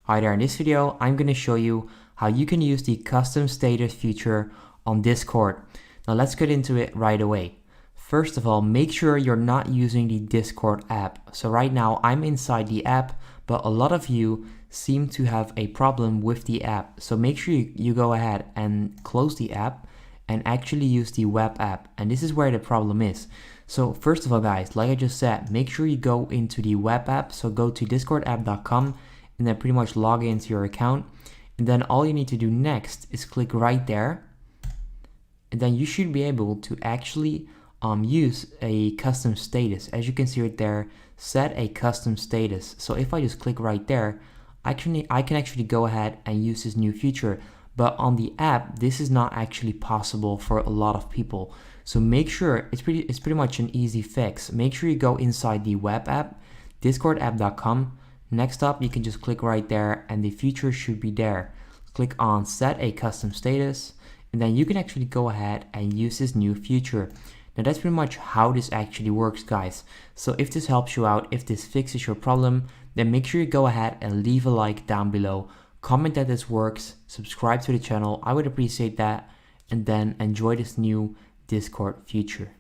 Hi there, in this video I'm going to show you how you can use the custom status feature on Discord. Now let's get into it right away. First of all, make sure you're not using the Discord app. So right now I'm inside the app, but a lot of you seem to have a problem with the app. So make sure you go ahead and close the app and actually use the web app. And this is where the problem is. So first of all guys, like I just said, make sure you go into the web app. So go to discordapp.com and then pretty much log into your account. And then all you need to do next is click right there. And then you should be able to actually use a custom status. As you can see right there, set a custom status. So if I just click right there, I can actually go ahead and use this new feature. But on the app, this is not actually possible for a lot of people. So make sure, it's pretty much an easy fix. Make sure you go inside the web app, discordapp.com. Next up, you can just click right there and the feature should be there. Click on set a custom status and then you can actually go ahead and use this new feature. Now that's pretty much how this actually works, guys. So if this helps you out, if this fixes your problem, then make sure you go ahead and leave a like down below. Comment that this works, subscribe to the channel, I would appreciate that, and then enjoy this new Discord feature.